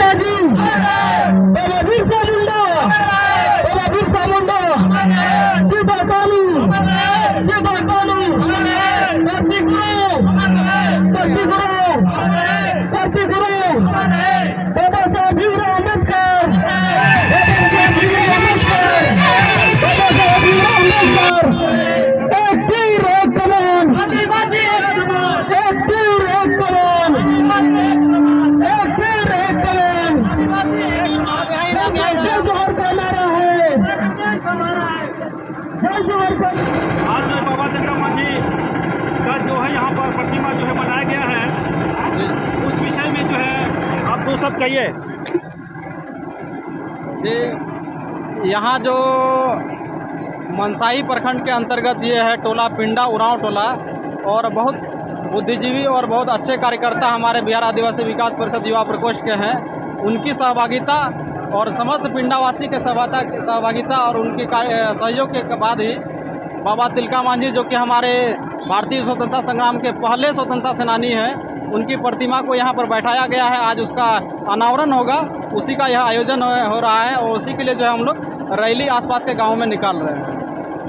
नेताजी बाबा बिरसा मुंडा, बाबा बिरसा मुंडा, सीधा कानू, सीधा कानू, करती गुरु, करती गुरु, करती गुरु, बाबा साहब भीमराव अम्बेडकर, बाबा साहब भीमराव अम्बेडकर, बाबा साहब भीमराव अम्बेडकर। एक तीर एक कमान, एक तीर एक कमान, एक तीर एक कमान। जय जोहर का नारा है, जय जोहर का। आज जो बाबा तिलका मांझी का जो है यहाँ पर प्रतिमा जो है बनाया गया है, उस विषय में जो है आप दो सब कहिए। यहाँ जो मनसाही प्रखंड के अंतर्गत ये है टोला पिंडा उरांव टोला, और बहुत बुद्धिजीवी और बहुत अच्छे कार्यकर्ता हमारे बिहार आदिवासी विकास परिषद युवा प्रकोष्ठ के हैं। उनकी सहभागिता और समस्त पिंडावासी के सहभागिता और उनके सहयोग के बाद ही बाबा तिलका मांझी, जो कि हमारे भारतीय स्वतंत्रता संग्राम के पहले स्वतंत्रता सेनानी हैं, उनकी प्रतिमा को यहाँ पर बैठाया गया है। आज उसका अनावरण होगा, उसी का यह आयोजन हो रहा है, और उसी के लिए जो है हम लोग रैली आसपास के गाँव में निकाल रहे हैं।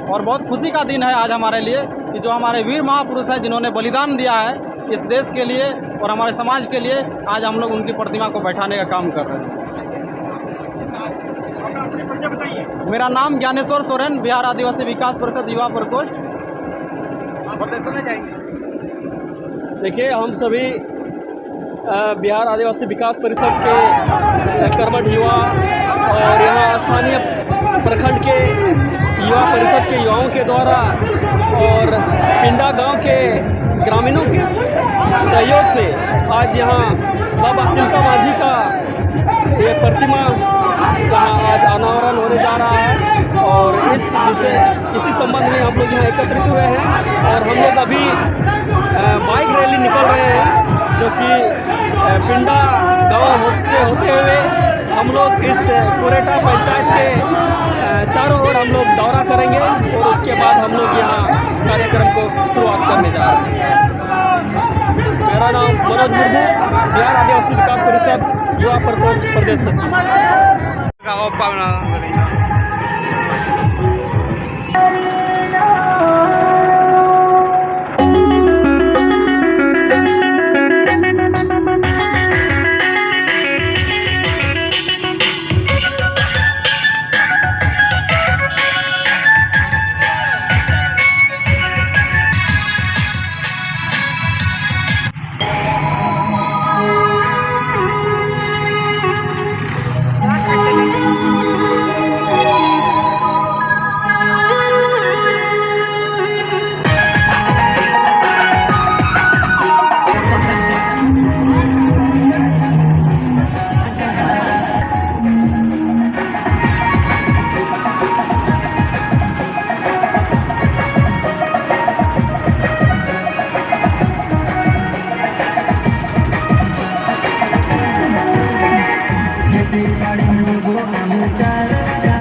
और बहुत खुशी का दिन है आज हमारे लिए कि जो हमारे वीर महापुरुष हैं, जिन्होंने बलिदान दिया है इस देश के लिए और हमारे समाज के लिए, आज हम लोग उनकी प्रतिमा को बैठाने का काम कर रहे हैं। मेरा नाम ज्ञानेश्वर सोरेन, बिहार आदिवासी विकास परिषद युवा प्रकोष्ठ। प्रदर्शन में जाएंगे। देखिए, हम सभी बिहार आदिवासी विकास परिषद के कर्मठ युवा और यहाँ स्थानीय प्रखंड के युवा परिषद के युवाओं के द्वारा और पिंडा गांव के ग्रामीणों के सहयोग से आज यहाँ बाबा तिलका मांझी का ये प्रतिमा यहाँ आज अनावरण होने जा रहा है। और इसी संबंध में हम लोग यहाँ एकत्रित हुए हैं, और हम लोग अभी बाइक रैली निकल रहे हैं, जो कि पिंडा गांव से होते हुए हम लोग इस कोरेटा पंचायत के चारों ओर हम लोग दौरा करेंगे, और उसके बाद हम लोग यहाँ कार्यक्रम को शुरुआत करने जा रहे हैं। मेरा नाम मनोज मुर्मू, बिहार आदिवासी विकास परिषद युवा प्रकोष्ठ प्रदेश सचिव।